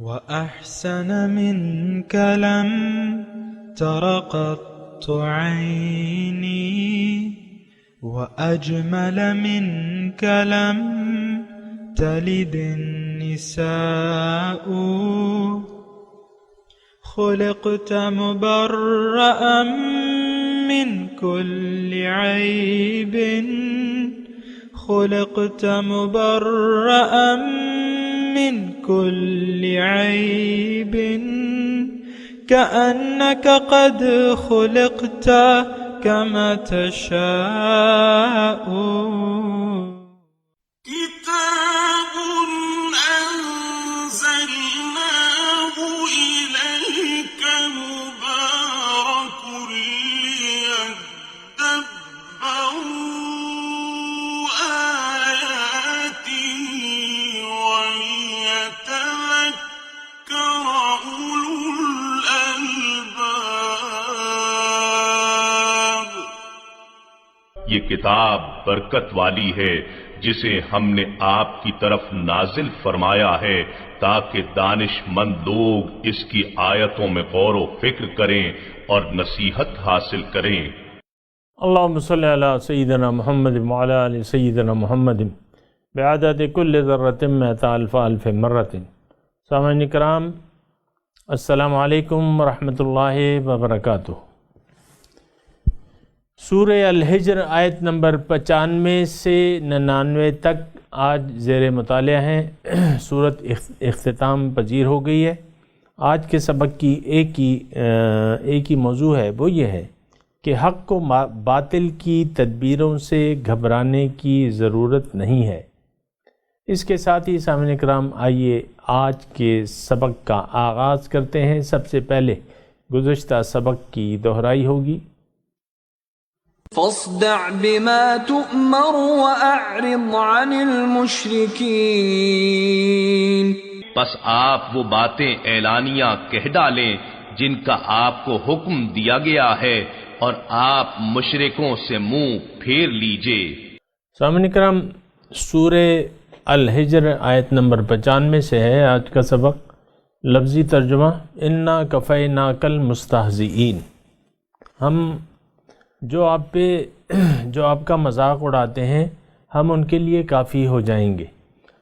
وأحسن منك لم تر قط عيني، وأجمل منك لم تلد النساء. خلقت مبرأ من كل عيب، خلقت مبرأ من كل عيب، كأنك قد خلقت كما تشاء. كتاب أنزلناه إليك مبارك ليدبروا آياته وليتذكر أولو الألباب. یہ کتاب برکت والی ہے جسے ہم نے آپ کی طرف نازل فرمایا ہے تاکہ دانش مند لوگ اس کی آیتوں میں غور و فکر کریں اور نصیحت حاصل کریں۔ اللہم صلی علی سیدنا محمد وعلی آل سیدنا محمد بعدد کل ذرۃ مئۃ الف الف مرۃ۔ سامعین کرام، السلام علیکم ورحمۃ اللہ وبرکاتہ۔ سورہ الحجر آیت نمبر 95 سے 99 تک آج زیر مطالعہ ہیں۔ سورت اختتام پذیر ہو گئی ہے۔ آج کے سبق کی ایک ہی موضوع ہے، وہ یہ ہے کہ حق کو باطل کی تدبیروں سے گھبرانے کی ضرورت نہیں ہے۔ اس کے ساتھ ہی سامعین کرام، آئیے آج کے سبق کا آغاز کرتے ہیں۔ سب سے پہلے گزشتہ سبق کی دہرائی ہوگی۔ فاصدع بما تؤمر وأعرض عن المشركين۔ بس آپ وہ باتیں اعلانیہ کہہ ڈالیں جن کا آپ کو حکم دیا گیا ہے، اور آپ مشرکوں سے منہ پھیر لیجئے۔ سامعین کرام، سورہ الحجر آیت نمبر 95 سے ہے آج کا سبق۔ لفظی ترجمہ: انا کفیناک المستہزئین۔ ہم جو آپ کا مذاق اڑاتے ہیں، ہم ان کے لیے کافی ہو جائیں گے۔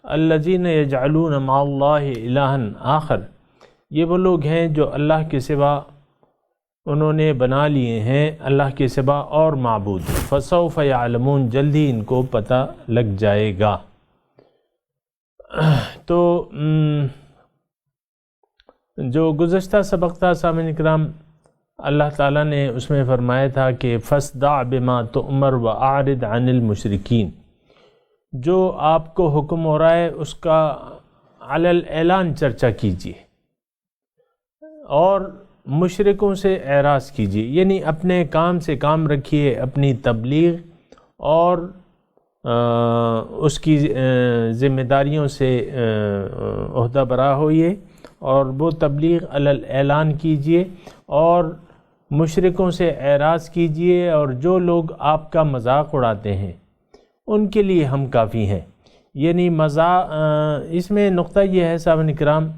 الذین یجعلون مع اللہ الہا آخر، یہ وہ لوگ ہیں جو اللہ کے سوا انہوں نے بنا لیے ہیں اللہ کے سوا اور معبود۔ فسوف یعلمون، جلدی ان کو پتہ لگ جائے گا۔ تو جو گزشتہ سبق تھا سامعین کرام، اللہ تعالیٰ نے اس میں فرمایا تھا کہ فاصدع بما تؤمر واعرض عن المشرکین۔ جو آپ کو حکم ہو رہا ہے اس کا علی الاعلان چرچا کیجیے اور مشرکوں سے اعراض کیجیے، یعنی اپنے کام سے کام رکھیے، اپنی تبلیغ اور اس کی ذمہ داریوں سے عہدہ برا ہوئیے، اور وہ تبلیغ علی الاعلان کیجیے اور مشرکوں سے اعراض کیجیے، اور جو لوگ آپ کا مذاق اڑاتے ہیں ان کے لیے ہم کافی ہیں۔ یعنی اس میں نقطہ یہ ہے سامعین کرام،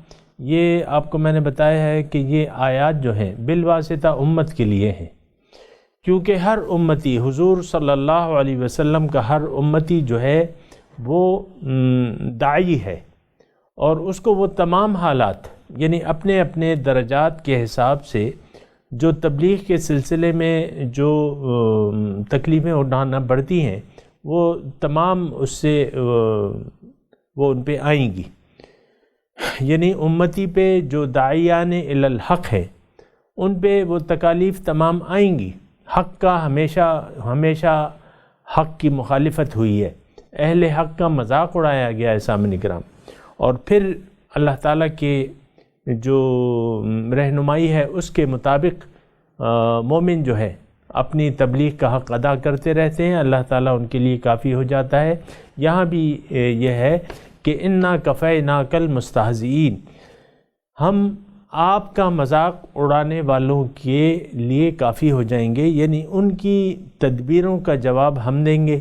یہ آپ کو میں نے بتایا ہے کہ یہ آیات جو ہیں بالواسطہ امت کے لیے ہیں، کیونکہ ہر امتی، حضور صلی اللہ علیہ وسلم کا ہر امتی جو ہے وہ داعی ہے، اور اس کو وہ تمام حالات، یعنی اپنے اپنے درجات کے حساب سے جو تبلیغ کے سلسلے میں جو تکلیفیں اٹھانا پڑتی ہیں، وہ تمام اس سے وہ ان پہ آئیں گی۔ یعنی امتی پہ جو داعیان الی الحق ہے ان پہ وہ تکالیف تمام آئیں گی۔ حق کا ہمیشہ حق کی مخالفت ہوئی ہے، اہل حق کا مذاق اڑایا گیا ہے سامعین کرام، اور پھر اللہ تعالیٰ کے جو رہنمائی ہے اس کے مطابق مومن جو ہے اپنی تبلیغ کا حق ادا کرتے رہتے ہیں، اللہ تعالیٰ ان کے لیے کافی ہو جاتا ہے۔ یہاں بھی یہ ہے کہ انا کفیناک المستہزئین، ہم آپ کا مذاق اڑانے والوں کے لیے کافی ہو جائیں گے، یعنی ان کی تدبیروں کا جواب ہم دیں گے،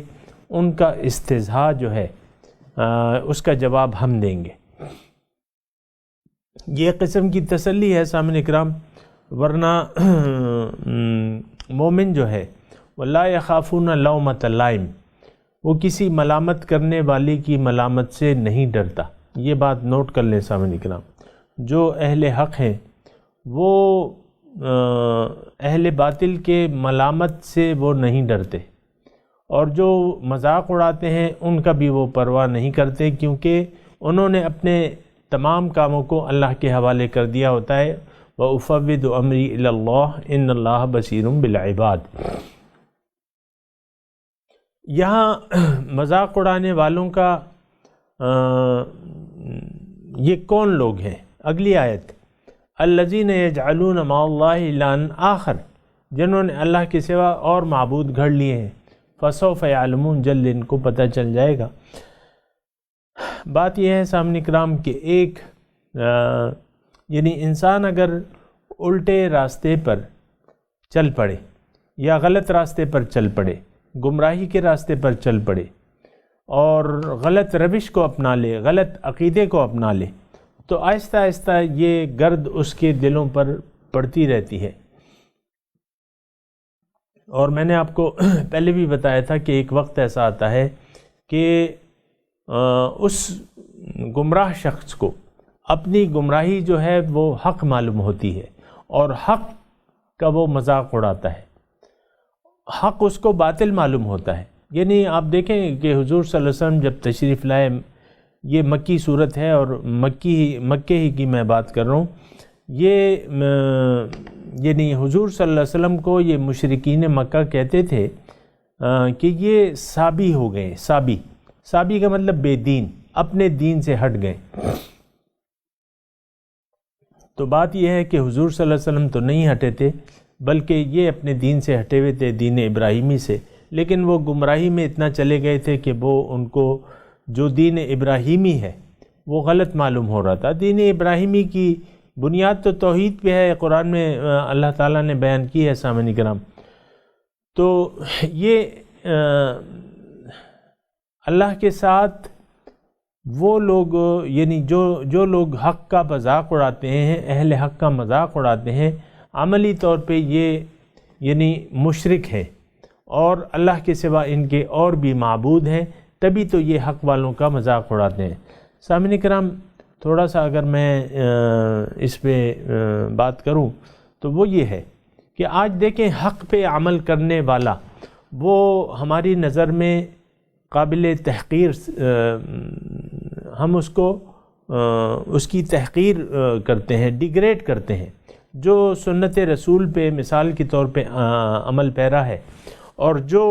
ان کا استہزاء جو ہے اس کا جواب ہم دیں گے۔ یہ قسم کی تسلی ہے سامعین کرام، ورنہ مومن جو ہے وہ لا یخافون لومۃ لائم، وہ کسی ملامت کرنے والی کی ملامت سے نہیں ڈرتا۔ یہ بات نوٹ کر لیں سامعین کرام، جو اہل حق ہیں وہ اہل باطل کے ملامت سے وہ نہیں ڈرتے، اور جو مذاق اڑاتے ہیں ان کا بھی وہ پرواہ نہیں کرتے، کیونکہ انہوں نے اپنے تمام کاموں کو اللہ کے حوالے کر دیا ہوتا ہے۔ وَأُفَوِّضُ أَمْرِي إِلَى اللَّهِ إِنَّ اللَّهَ بَصِيرٌ بِالْعِبَادِ۔ یہاں مذاق اڑانے والوں کا یہ کون لوگ ہیں؟ اگلی آیت، الذین یجعلون مع اللہ الہا آخر، جنہوں نے اللہ کے سوا اور معبود گھڑ لیے ہیں، فسوف یعلمون، جلد ان کو پتہ چل جائے گا۔ بات یہ ہے سامعین کرام کہ ایک یعنی انسان اگر الٹے راستے پر چل پڑے یا غلط راستے پر چل پڑے، گمراہی کے راستے پر چل پڑے اور غلط روش کو اپنا لے، غلط عقیدے کو اپنا لے، تو آہستہ آہستہ یہ گرد اس کے دلوں پر پڑتی رہتی ہے۔ اور میں نے آپ کو پہلے بھی بتایا تھا کہ ایک وقت ایسا آتا ہے کہ اس گمراہ شخص کو اپنی گمراہی جو ہے وہ حق معلوم ہوتی ہے، اور حق کا وہ مذاق اڑاتا ہے، حق اس کو باطل معلوم ہوتا ہے۔ یعنی آپ دیکھیں کہ حضور صلی اللہ علیہ وسلم جب تشریف لائے، یہ مکی صورت ہے اور مکے ہی کی میں بات کر رہا ہوں، یہ یعنی حضور صلی اللہ علیہ وسلم کو یہ مشرکین مکہ کہتے تھے کہ یہ سابی ہو گئے۔ سابی کا مطلب بے دین، اپنے دین سے ہٹ گئے۔ تو بات یہ ہے کہ حضور صلی اللہ علیہ وسلم تو نہیں ہٹے تھے، بلکہ یہ اپنے دین سے ہٹے ہوئے تھے، دین ابراہیمی سے، لیکن وہ گمراہی میں اتنا چلے گئے تھے کہ وہ ان کو جو دین ابراہیمی ہے وہ غلط معلوم ہو رہا تھا۔ دین ابراہیمی کی بنیاد تو توحید پہ ہے، قرآن میں اللہ تعالیٰ نے بیان کی ہے سامعین کرام۔ تو یہ اللہ کے ساتھ وہ لوگ یعنی جو لوگ حق کا مذاق اڑاتے ہیں، اہل حق کا مذاق اڑاتے ہیں، عملی طور پہ یہ یعنی مشرک ہیں، اور اللہ کے سوا ان کے اور بھی معبود ہیں، تبھی تو یہ حق والوں کا مذاق اڑاتے ہیں۔ سامعین کرام، تھوڑا سا اگر میں اس پہ بات کروں تو وہ یہ ہے کہ آج دیکھیں حق پہ عمل کرنے والا وہ ہماری نظر میں قابل تحقیر، ہم اس کو اس کی تحقیر کرتے ہیں، ڈیگریڈ کرتے ہیں۔ جو سنت رسول پہ مثال کے طور پہ عمل پیرا ہے اور جو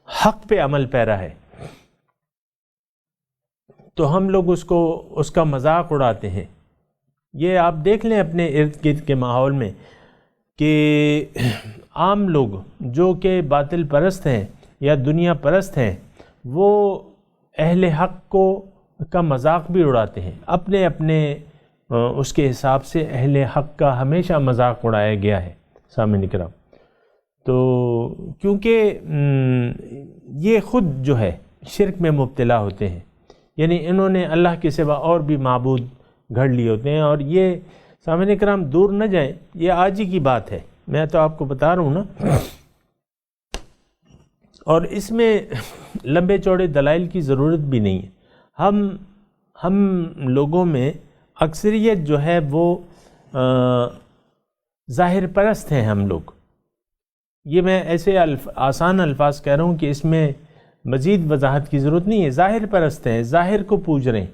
حق پہ عمل پیرا ہے، تو ہم لوگ اس کا مذاق اڑاتے ہیں۔ یہ آپ دیکھ لیں اپنے ارد گرد کے ماحول میں کہ عام لوگ جو کہ باطل پرست ہیں یا دنیا پرست ہیں، وہ اہل حق کا مذاق بھی اڑاتے ہیں، اپنے اس کے حساب سے اہل حق کا ہمیشہ مذاق اڑایا گیا ہے سامعین کرام۔ تو کیونکہ یہ خود جو ہے شرک میں مبتلا ہوتے ہیں، یعنی انہوں نے اللہ کے سوا اور بھی معبود گھڑ لیے ہوتے ہیں، اور یہ سامعین کرام دور نہ جائیں، یہ آج ہی کی بات ہے، میں تو آپ کو بتا رہا ہوں نا، اور اس میں لمبے چوڑے دلائل کی ضرورت بھی نہیں ہے۔ ہم لوگوں میں اکثریت جو ہے وہ ظاہر پرست ہیں ہم لوگ۔ یہ میں ایسے آسان الفاظ کہہ رہا ہوں کہ اس میں مزید وضاحت کی ضرورت نہیں ہے۔ ظاہر پرست ہیں، ظاہر کو پوج رہے ہیں۔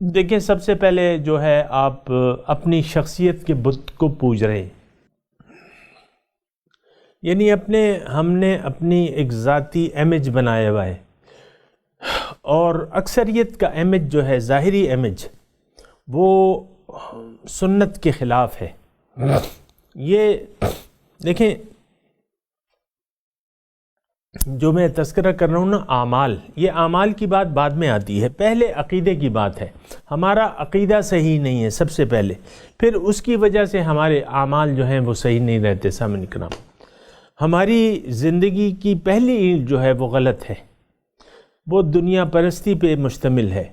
دیکھیں سب سے پہلے جو ہے آپ اپنی شخصیت کے بت کو پوج رہے ہیں، یعنی ہم نے اپنی ایک ذاتی امیج بنایا ہوا ہے، اور اکثریت کا امیج جو ہے ظاہری امیج وہ سنت کے خلاف ہے۔ یہ دیکھیں جو میں تذکرہ کر رہا ہوں نا، اعمال، یہ اعمال کی بات بعد میں آتی ہے، پہلے عقیدے کی بات ہے۔ ہمارا عقیدہ صحیح نہیں ہے سب سے پہلے، پھر اس کی وجہ سے ہمارے اعمال جو ہیں وہ صحیح نہیں رہتے سامعین کرام۔ ہماری زندگی کی پہلی اینٹ جو ہے وہ غلط ہے، وہ دنیا پرستی پہ مشتمل ہے،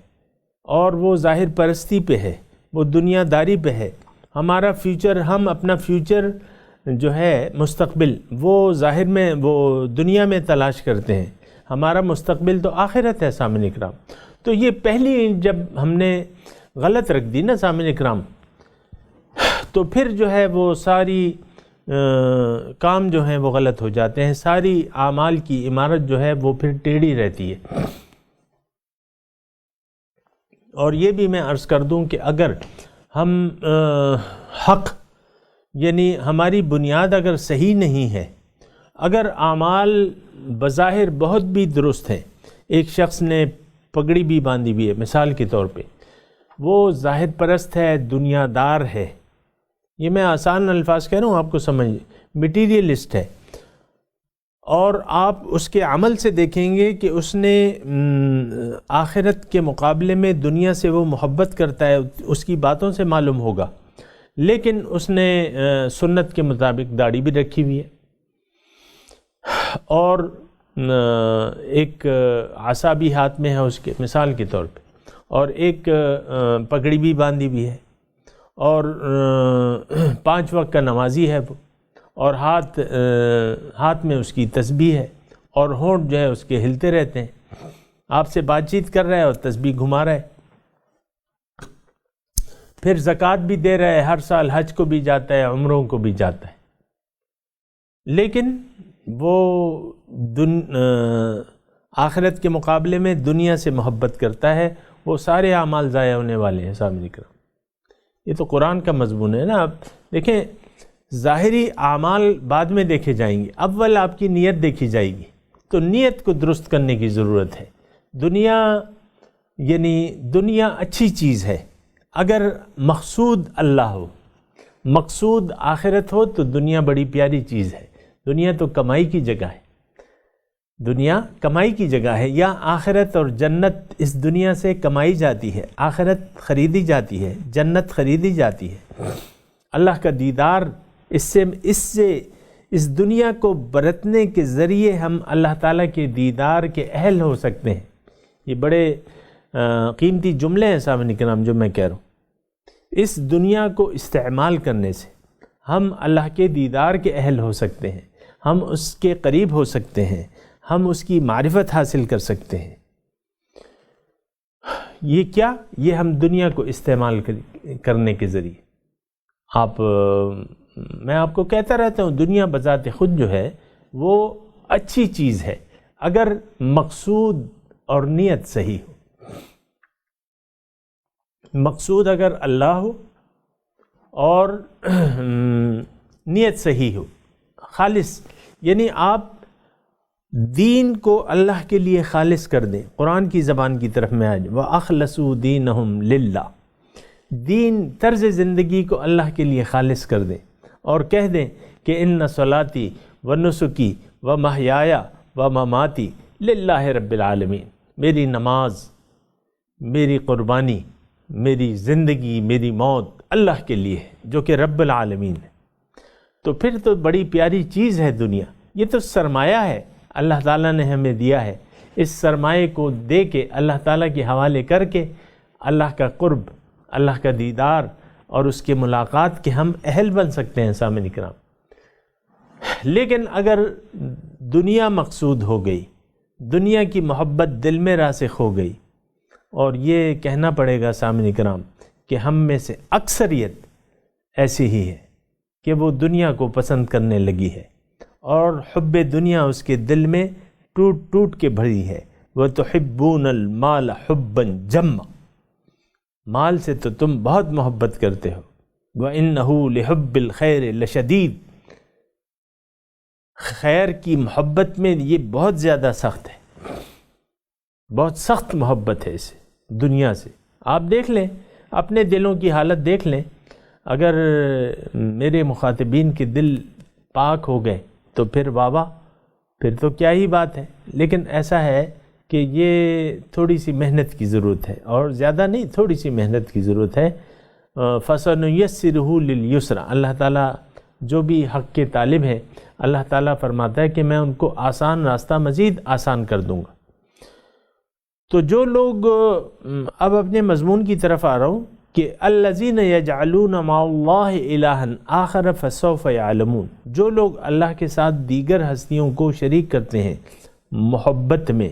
اور وہ ظاہر پرستی پہ ہے۔ وہ دنیا داری پہ ہے. ہمارا فیوچر، ہم اپنا فیوچر جو ہے مستقبل، وہ ظاہر میں وہ دنیا میں تلاش کرتے ہیں. ہمارا مستقبل تو آخرت ہے سامعین اکرام. تو یہ پہلی جب ہم نے غلط رکھ دی نا سامعین اکرام، تو پھر جو ہے وہ ساری کام جو ہیں وہ غلط ہو جاتے ہیں. ساری اعمال کی عمارت جو ہے وہ پھر ٹیڑھی رہتی ہے. اور یہ بھی میں عرض کر دوں کہ اگر ہم حق یعنی ہماری بنیاد اگر صحیح نہیں ہے، اگر اعمال بظاہر بہت بھی درست ہیں، ایک شخص نے پگڑی بھی باندھی ہوئی ہے مثال کے طور پہ، وہ ظاہر پرست ہے، دنیا دار ہے، یہ میں آسان الفاظ کہہ رہا ہوں آپ کو سمجھ، مٹیریلسٹ ہے، اور آپ اس کے عمل سے دیکھیں گے کہ اس نے آخرت کے مقابلے میں دنیا سے وہ محبت کرتا ہے، اس کی باتوں سے معلوم ہوگا. لیکن اس نے سنت کے مطابق داڑھی بھی رکھی ہوئی ہے، اور ایک عصا بھی ہاتھ میں ہے اس کے مثال کے طور پہ، اور ایک پگڑی بھی باندھی ہوئی ہے، اور 5 وقت کا نمازی ہے وہ، اور ہاتھ میں اس کی تسبیح ہے، اور ہونٹ جو ہے اس کے ہلتے رہتے ہیں. آپ سے بات چیت کر رہا ہے اور تسبیح گھما رہا ہے. پھر زکوٰۃ بھی دے رہا ہے، ہر سال حج کو بھی جاتا ہے، عمروں کو بھی جاتا ہے. لیکن وہ آخرت کے مقابلے میں دنیا سے محبت کرتا ہے. وہ سارے اعمال ضائع ہونے والے ہیں سامنے کرام. یہ تو قرآن کا مضمون ہے نا. آپ دیکھیں ظاہری اعمال بعد میں دیکھے جائیں گے، اول آپ کی نیت دیکھی جائے گی. تو نیت کو درست کرنے کی ضرورت ہے. دنیا اچھی چیز ہے، اگر مقصود اللہ ہو، مقصود آخرت ہو تو دنیا بڑی پیاری چیز ہے. دنیا تو کمائی کی جگہ ہے، دنیا کمائی کی جگہ ہے. یا آخرت اور جنت اس دنیا سے کمائی جاتی ہے، آخرت خریدی جاتی ہے، جنت خریدی جاتی ہے. اللہ کا دیدار اس دنیا کو برتنے کے ذریعے ہم اللہ تعالیٰ کے دیدار کے اہل ہو سکتے ہیں. یہ بڑے قیمتی جملے ہیں سامعین کرام جو میں کہہ رہا ہوں. اس دنیا کو استعمال کرنے سے ہم اللہ کے دیدار کے اہل ہو سکتے ہیں، ہم اس کے قریب ہو سکتے ہیں، ہم اس کی معرفت حاصل کر سکتے ہیں. یہ کیا؟ یہ ہم دنیا کو استعمال کرنے کے ذریعے. میں آپ کو کہتا رہتا ہوں دنیا بذات خود جو ہے وہ اچھی چیز ہے اگر مقصود اور نیت صحیح ہو. مقصود اگر اللہ ہو اور نیت صحیح ہو، خالص، یعنی آپ دین کو اللہ کے لیے خالص کر دیں. قرآن کی زبان کی طرف میں آج وَأَخْلَصُوا دِينَهُمْ لِلَّهِ، دین طرز زندگی کو اللہ کے لیے خالص کر دیں اور کہہ دیں کہ ان صلاتی و نسکی و محیایا و مماتی للہ رب العالمین. میری نماز، میری قربانی، میری زندگی، میری موت اللہ کے لیے ہے جو کہ رب العالمین ہے. تو پھر تو بڑی پیاری چیز ہے دنیا. یہ تو سرمایہ ہے اللہ تعالیٰ نے ہمیں دیا ہے. اس سرمایے کو دے کے اللہ تعالیٰ کے حوالے کر کے اللہ کا قرب، اللہ کا دیدار اور اس کے ملاقات کے ہم اہل بن سکتے ہیں سامعین کرام. لیکن اگر دنیا مقصود ہو گئی، دنیا کی محبت دل میں راسخ ہو گئی، اور یہ کہنا پڑے گا سامعین کرام کہ ہم میں سے اکثریت ایسی ہی ہے کہ وہ دنیا کو پسند کرنے لگی ہے، اور حب دنیا اس کے دل میں ٹوٹ ٹوٹ کے بھری ہے. وَتُحِبُّونَ الْمَالَ حُبًّا جَمًّا، مال سے تو تم بہت محبت کرتے ہو. وَإِنَّهُ لِحُبِّ الْخَيْرِ لَشَدِيدٌ، خیر کی محبت میں یہ بہت زیادہ سخت ہے، بہت سخت محبت ہے اسے دنیا سے. آپ دیکھ لیں اپنے دلوں کی حالت دیکھ لیں. اگر میرے مخاطبین کے دل پاک ہو گئے تو پھر بابا، پھر تو کیا ہی بات ہے. لیکن ایسا ہے کہ یہ تھوڑی سی محنت کی ضرورت ہے، اور زیادہ نہیں، تھوڑی سی محنت کی ضرورت ہے. فَسَنُيَسِّرُهُ لِلْيُسْرَ، اللہ تعالیٰ جو بھی حق کے طالب ہیں اللہ تعالیٰ فرماتا ہے کہ میں ان کو آسان راستہ مزید آسان کر دوں گا. تو جو لوگ، اب اپنے مضمون کی طرف آ رہا ہوں، کہ الذین یجعلون مع اللہ الہا آخر فسوف یعلمون، جو لوگ اللہ کے ساتھ دیگر ہستیوں کو شریک کرتے ہیں محبت میں،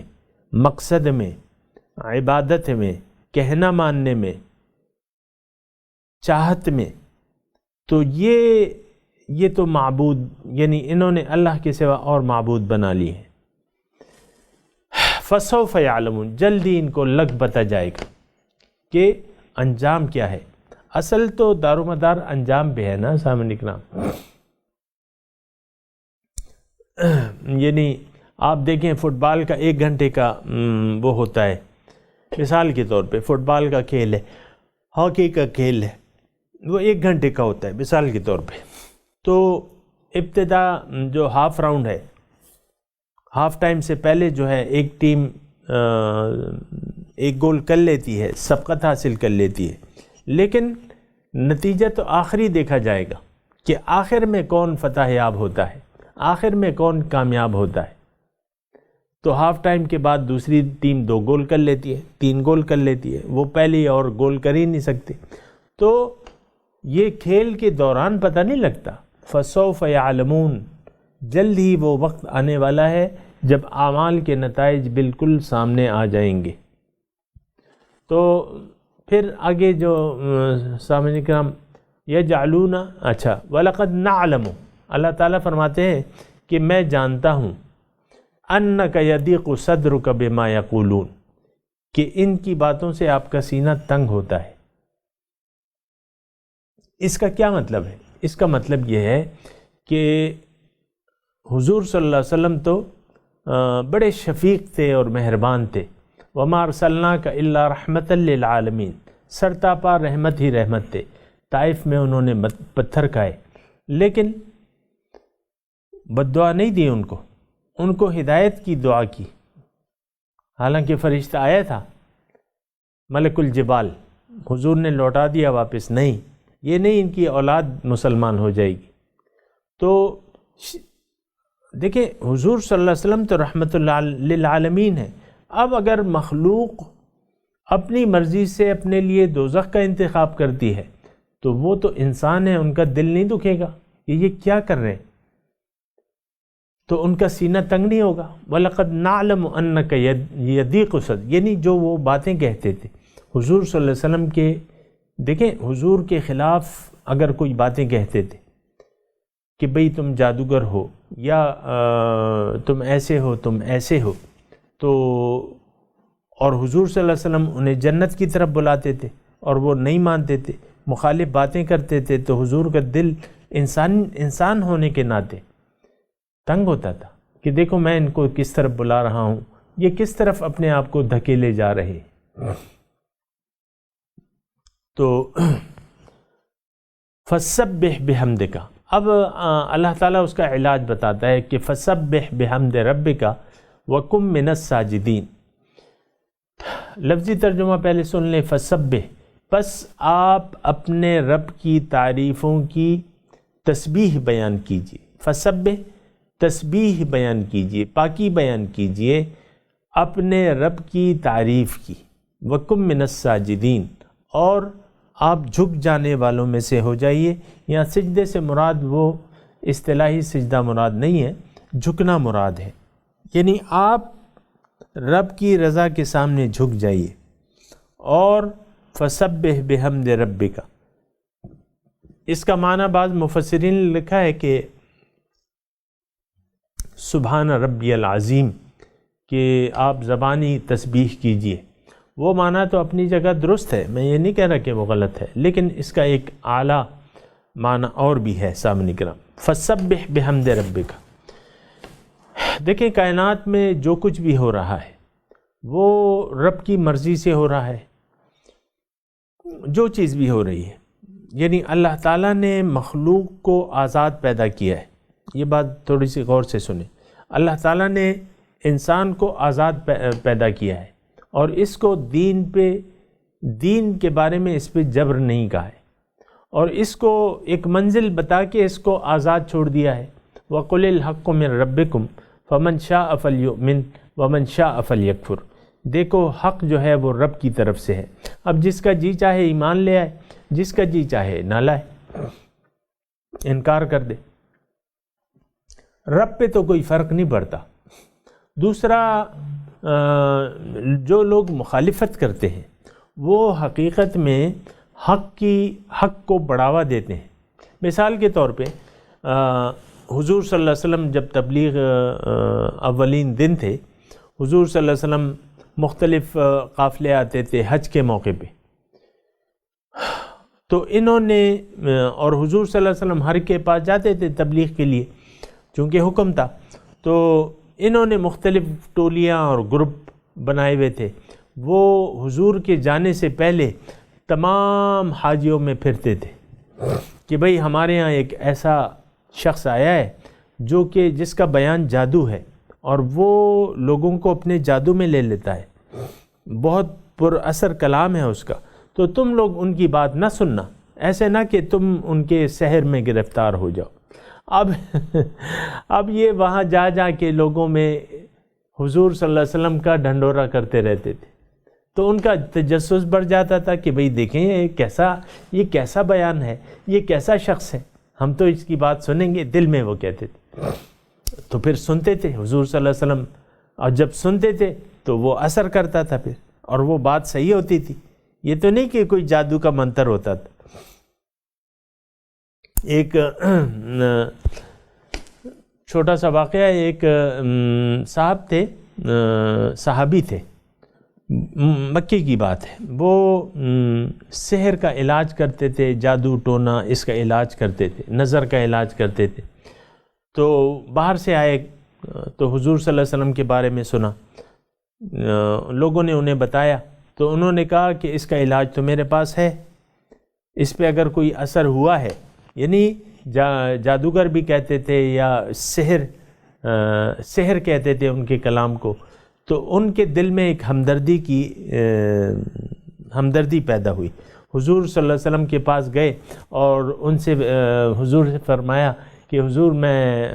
مقصد میں، عبادت میں، کہنا ماننے میں، چاہت میں، تو یہ تو معبود، یعنی انہوں نے اللہ کے سوا اور معبود بنا لیے ہیں۔ فسوف یعلمون، جلدی ان کو لگ بتا جائے گا کہ انجام کیا ہے۔ اصل تو دار و مدار انجام پہ ہے نا سامعین اکرام۔ یعنی آپ دیکھیں فٹ بال کا 1 گھنٹے کا وہ ہوتا ہے، مثال کے طور پہ فٹ بال کا کھیل ہے، ہاکی کا کھیل ہے، وہ 1 گھنٹے کا ہوتا ہے مثال کے طور پہ۔ تو ابتدا جو ہاف راؤنڈ ہے، ہاف ٹائم سے پہلے جو ہے ایک ٹیم 1 گول کر لیتی ہے، سبقت حاصل کر لیتی ہے، لیکن نتیجہ تو آخری دیکھا جائے گا کہ آخر میں کون فتح یاب ہوتا ہے، آخر میں کون کامیاب ہوتا ہے۔ تو ہاف ٹائم کے بعد دوسری ٹیم 2 گول کر لیتی ہے، 3 گول کر لیتی ہے، وہ پہلی اور گول کر ہی نہیں سکتے۔ تو یہ کھیل کے دوران پتہ نہیں لگتا۔ فسوف یعلمون، جلد ہی وہ وقت آنے والا ہے جب اعمال کے نتائج بالکل سامنے آ جائیں گے۔ تو پھر آگے جو سامعین کرام یجعلون، اچھا وَلَقَدْ نَعْلَمُ، اللہ تعالیٰ فرماتے ہیں کہ میں جانتا ہوں أَنَّكَ يَضِيقُ صَدْرُكَ بِمَا يَقُولُونَ، کہ ان کی باتوں سے آپ کا سینہ تنگ ہوتا ہے۔ اس کا کیا مطلب ہے؟ اس کا مطلب یہ ہے کہ حضور صلی اللہ علیہ وسلم تو بڑے شفیق تھے اور مہربان تھے۔ وَمَا أَرْسَلْنَاكَ إِلَّا رَحْمَةً لِّلْعَالَمِينَ، سرتاپا رحمت ہی رحمت تھے۔ طائف میں انہوں نے پتھر کھائے، لیکن بد دعا نہیں دی ان کو ہدایت کی دعا کی۔ حالانکہ فرشتہ آیا تھا ملک الجبال، حضور نے لوٹا دیا واپس، نہیں، یہ نہیں ان کی اولاد مسلمان ہو جائے گی۔ تو دیکھیں حضور صلی اللہ علیہ وسلم تو رحمت اللہ للعالمین ہے۔ اب اگر مخلوق اپنی مرضی سے اپنے لیے دوزخ کا انتخاب کرتی ہے تو وہ تو انسان ہے، ان کا دل نہیں دکھے گا کہ یہ کیا کر رہے ہیں، تو ان کا سینہ تنگ نہیں ہوگا۔ وَلَقَدْ نَعْلَمُ أَنَّكَ يَضِيقُ صَدْرُكَ، یعنی جو وہ باتیں کہتے تھے حضور صلی اللہ علیہ وسلم کے، دیکھیں حضور کے خلاف اگر کوئی باتیں کہتے تھے کہ بھئی تم جادوگر ہو، یا تم ایسے ہو، تم ایسے ہو، تو اور حضور صلی اللہ علیہ وسلم انہیں جنت کی طرف بلاتے تھے اور وہ نہیں مانتے تھے، مخالف باتیں کرتے تھے، تو حضور کا دل انسان ہونے کے ناطے تنگ ہوتا تھا کہ دیکھو میں ان کو کس طرف بلا رہا ہوں، یہ کس طرف اپنے آپ کو دھکیلے جا رہے۔ تو فَسَبِّحْ بِحَمْدِكَ، اب اللہ تعالیٰ اس کا علاج بتاتا ہے کہ فَسَبِّحْ بِحَمْدِ رَبِّكَ وَكُن مِّنَ السَّاجِدِينَ۔ لفظی ترجمہ پہلے سن لیں، فَسَبِّحْ، پس آپ اپنے رب کی تعریفوں کی تسبیح بیان کیجیے۔ فَسَبِّحْ، تسبیح بیان کیجیے، پاکی بیان کیجیے اپنے رب کی تعریف کی۔ وَكُن مِّنَ السَّاجِدِينَ، اور آپ جھک جانے والوں میں سے ہو جائیے۔ یہاں سجدے سے مراد وہ اصطلاحی سجدہ مراد نہیں ہے، جھکنا مراد ہے، یعنی آپ رب کی رضا کے سامنے جھک جائیے۔ اور فَسَبِّحْ بِحَمْدِ رَبِّكَ، اس کا معنی بعض مفسرین نے لکھا ہے کہ سبحان ربی العظیم، کہ آپ زبانی تسبیح کیجئے۔ وہ معنی تو اپنی جگہ درست ہے، میں یہ نہیں کہہ رہا کہ وہ غلط ہے، لیکن اس کا ایک اعلیٰ معنی اور بھی ہے سامنے کرام۔ فَسَبِّحْ بِحَمْدِ رَبِّكَ، دیکھیں کائنات میں جو کچھ بھی ہو رہا ہے وہ رب کی مرضی سے ہو رہا ہے، جو چیز بھی ہو رہی ہے، یعنی اللہ تعالیٰ نے مخلوق کو آزاد پیدا کیا ہے۔ یہ بات تھوڑی سی غور سے سنیں، اللہ تعالیٰ نے انسان کو آزاد پیدا کیا ہے، اور اس کو دین کے بارے میں اس پہ جبر نہیں کہا ہے، اور اس کو ایک منزل بتا کے اس کو آزاد چھوڑ دیا ہے۔ وَقُلِ الْحَقُّ مِن رَبِّكُمْ فَمَنْ شَاءَ فَلْيُؤْمِنْ وَمَنْ شَاءَ فَلْيَكْفُرْ، دیکھو حق جو ہے وہ رب کی طرف سے ہے. اب جس کا جی چاہے ایمان لے آئے، جس کا جی چاہے نہ لائے، انکار کر دے. رب پہ تو کوئی فرق نہیں پڑتا. دوسرا، جو لوگ مخالفت کرتے ہیں وہ حقیقت میں حق کو بڑھاوا دیتے ہیں. مثال کے طور پہ حضور صلی اللہ علیہ وسلم جب تبلیغ اولین دن تھے، حضور صلی اللہ علیہ وسلم مختلف قافلے آتے تھے حج کے موقع پہ، تو انہوں نے اور حضور صلی اللہ علیہ وسلم ہر کے پاس جاتے تھے تبلیغ کے لیے چونکہ حکم تھا، تو انہوں نے مختلف ٹولیاں اور گروپ بنائے ہوئے تھے. وہ حضور کے جانے سے پہلے تمام حاجیوں میں پھرتے تھے کہ بھئی ہمارے ہاں ایک ایسا شخص آیا ہے جو کہ جس کا بیان جادو ہے اور وہ لوگوں کو اپنے جادو میں لے لیتا ہے، بہت پر اثر کلام ہے اس کا، تو تم لوگ ان کی بات نہ سننا، ایسے نہ کہ تم ان کے سحر میں گرفتار ہو جاؤ. اب یہ وہاں جا کے لوگوں میں حضور صلی اللہ علیہ وسلم کا ڈھنڈورا کرتے رہتے تھے، تو ان کا تجسس بڑھ جاتا تھا کہ بھئی دیکھیں یہ کیسا بیان ہے، یہ کیسا شخص ہے، ہم تو اس کی بات سنیں گے. دل میں وہ کہتے تھے، تو پھر سنتے تھے حضور صلی اللہ علیہ وسلم، اور جب سنتے تھے تو وہ اثر کرتا تھا پھر، اور وہ بات صحیح ہوتی تھی. یہ تو نہیں کہ کوئی جادو کا منتر ہوتا تھا. ایک چھوٹا سا واقعہ، ایک صاحب تھے، صحابی تھے، مکے کی بات ہے، وہ سحر کا علاج کرتے تھے، جادو ٹونا اس کا علاج کرتے تھے، نظر کا علاج کرتے تھے. تو باہر سے آئے تو حضور صلی اللہ علیہ وسلم کے بارے میں سنا، لوگوں نے انہیں بتایا، تو انہوں نے کہا کہ اس کا علاج تو میرے پاس ہے، اس پہ اگر کوئی اثر ہوا ہے، یعنی جادوگر بھی کہتے تھے یا سحر کہتے تھے ان کے کلام کو، تو ان کے دل میں ایک ہمدردی پیدا ہوئی. حضور صلی اللہ علیہ وسلم کے پاس گئے اور ان سے حضور سے فرمایا کہ حضور میں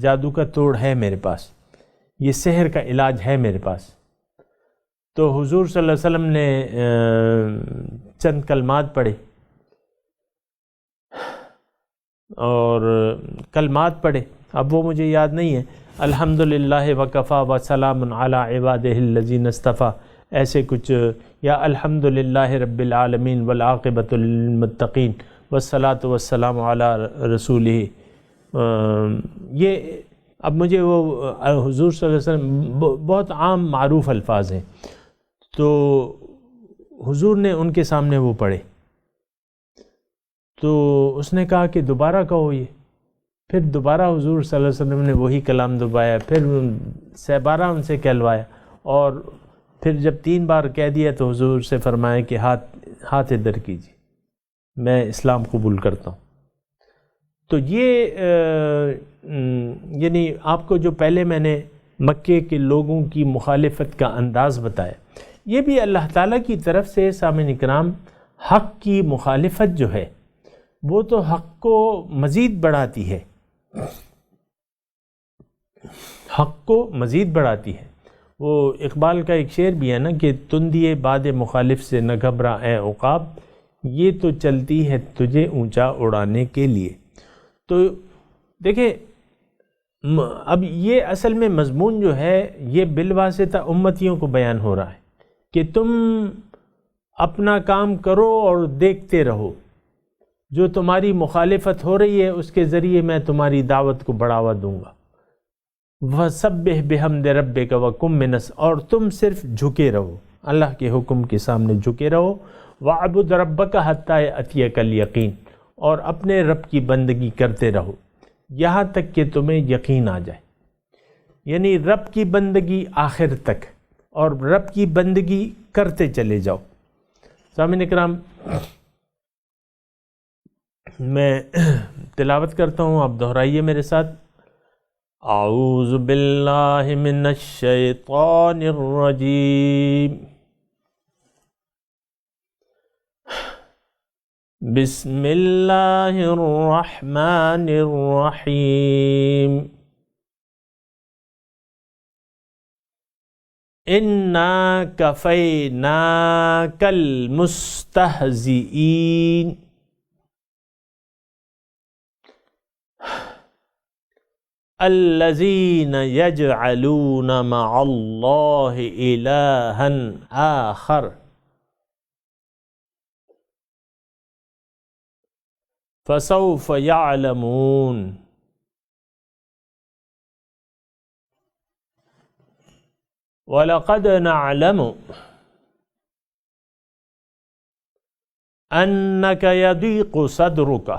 جادو کا توڑ ہے میرے پاس، یہ سحر کا علاج ہے میرے پاس. تو حضور صلی اللہ علیہ وسلم نے چند کلمات پڑھے، اور کلمات پڑھے، اب وہ مجھے یاد نہیں ہے، الحمدللہ وکفا وسلام علی عبادہ الذین اصطفیٰ، ایسے کچھ، یا الحمدللہ رب العالمین والعاقبۃ للمتقین والصلاۃ والسلام علی رسولہ. یہ اب مجھے وہ حضور صلی اللہ علیہ وسلم بہت عام معروف الفاظ ہیں، تو حضور نے ان کے سامنے وہ پڑھے، تو اس نے کہا کہ دوبارہ کہو یہ. پھر دوبارہ حضور صلی اللہ علیہ وسلم نے وہی کلام دبایا، پھر 12 ان سے کہلوایا، اور پھر جب 3 بار کہہ دیا تو حضور سے فرمایا کہ ہاتھ ادھر کیجیے، میں اسلام قبول کرتا ہوں. تو یہ یعنی آپ کو جو پہلے میں نے مکے کے لوگوں کی مخالفت کا انداز بتایا، یہ بھی اللہ تعالیٰ کی طرف سے سامعین کرام حق کی مخالفت جو ہے وہ تو حق کو مزید بڑھاتی ہے، حق کو مزید بڑھاتی ہے. وہ اقبال کا ایک شعر بھی ہے نا کہ تندیے باد مخالف سے نہ گھبرا اے عقاب، یہ تو چلتی ہے تجھے اونچا اڑانے کے لیے. تو دیکھیں اب یہ اصل میں مضمون جو ہے یہ بالواسطہ امتیوں کو بیان ہو رہا ہے کہ تم اپنا کام کرو اور دیکھتے رہو، جو تمہاری مخالفت ہو رہی ہے اس کے ذریعے میں تمہاری دعوت کو بڑھاوا دوں گا. وَسَبِّحْ بِحَمْدِ رَبِّكَ وَكُن مِّنَ، اور تم صرف جھکے رہو، اللہ کے حکم کے سامنے جھکے رہو. وَعْبُدْ رَبَّكَ حَتَّىٰ يَأْتِيَكَ الْيَقِينُ، اور اپنے رب کی بندگی کرتے رہو یہاں تک کہ تمہیں یقین آ جائے. یعنی رب کی بندگی آخر تک، اور رب کی بندگی کرتے چلے جاؤ. سامعین اکرام، میں تلاوت کرتا ہوں، آپ دہرائیے میرے ساتھ. اعوذ باللہ من الشیطان الرجیم، بسم اللہ الرحمن الرحیم. انا کفیناک المستہزئین، الذین یجعلون مع اللہ الہا آخر فسوف یعلمون۔ وَلَقَدْ نَعْلَمُ أَنَّكَ يَضِيقُ صَدْرُكَ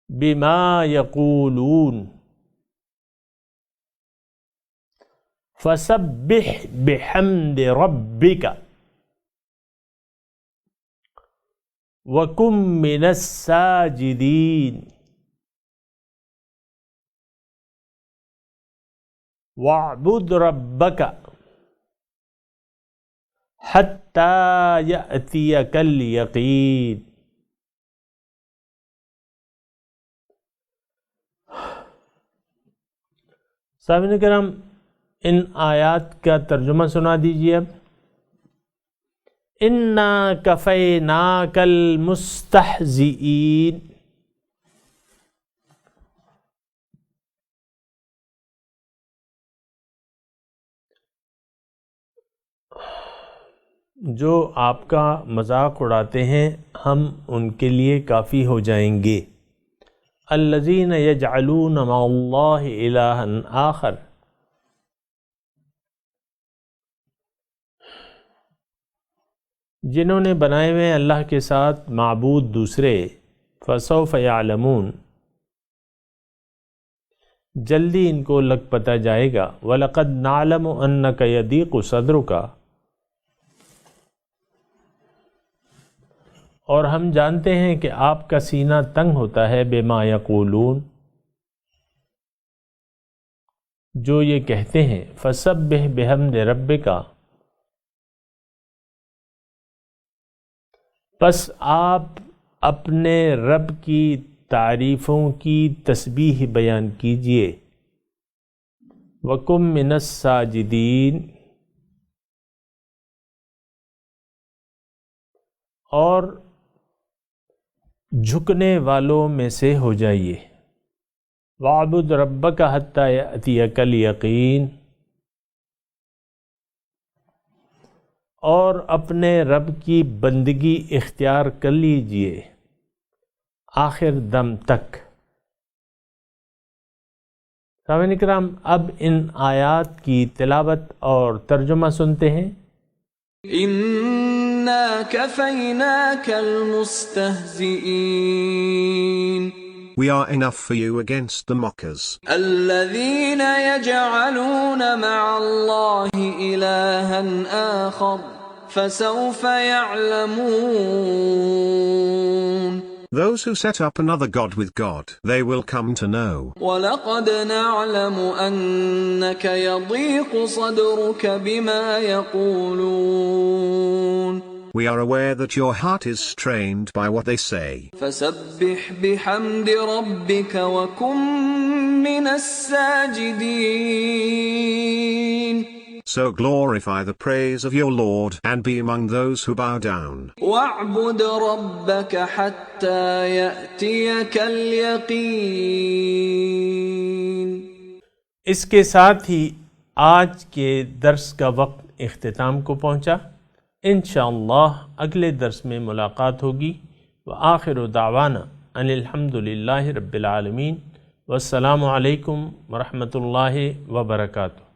بِمَا يَقُولُونَ فَسَبِّحْ بِحَمْدِ رَبِّكَ وَكُن مِّنَ السَّاجِدِينَ وَاعْبُدْ رَبَّكَ حَتَّى يَأْتِيَكَ الْيَقِينُ۔ سامعین کرام، ان آیات کا ترجمہ سنا دیجیے اب۔ اِنَّا كَفَيْنَاكَ الْمُسْتَهْزِئِينَ، جو آپ کا مذاق اڑاتے ہیں ہم ان کے لیے کافی ہو جائیں گے۔ الذین یجعلون مع اللہ الہا آخر، جنہوں نے بنائے ہوئے اللہ کے ساتھ معبود دوسرے، فسوف یعلمون، جلدی ان کو لگ پتہ جائے گا۔ وَلَقَدْ نَعْلَمُ أَنَّكَ يَضِيقُ صَدْرُكَ، اور ہم جانتے ہیں کہ آپ کا سینہ تنگ ہوتا ہے، بما یقولون، جو یہ کہتے ہیں۔ فسبح بحمد ربک، پس آپ اپنے رب کی تعریفوں کی تسبیح بیان کیجئے۔ وَقُم مِّنَ الساجدین، اور جھکنے والوں میں سے ہو جائیے۔ وَاعْبُدْ رَبَّكَ حَتَّى يَأْتِيَكَ الْيَقِينُ، اور اپنے رب کی بندگی اختیار کر لیجئے آخر دم تک۔ سامعین کرام، اب ان آیات کی تلاوت اور ترجمہ سنتے ہیں۔ إِنَّا كَفَيْنَاكَ الْمُسْتَهْزِئِينَ، We are enough for you against the mockers. الَّذِينَ يَجْعَلُونَ مَعَ اللَّهِ إِلَٰهًا آخَرَ فَسَوْفَ يَعْلَمُونَ۔ Those who set up another god with God, they will come to know. وَلَقَدْ نَعْلَمُ أَنَّكَ يَضِيقُ صَدْرُكَ بِمَا يَقُولُونَ We are aware that your heart is strained by what they say. فَسَبِّحْ بِحَمْدِ رَبِّكَ وَكُن مِّنَ السَّاجِدِينَ، So glorify the praise of your Lord and be among those who bow down. وَاعْبُدْ رَبَّكَ حَتَّى يَأْتِيَكَ الْيَقِينُ۔ اس کے ساتھ ہی آج کے درس کا وقت اختتام کو پہنچا۔ انشاءاللہ اگلے درس میں ملاقات ہوگی۔ وآخر دعوانا ان الحمد للہ رب العالمین، والسلام علیکم ورحمۃ اللہ وبرکاتہ۔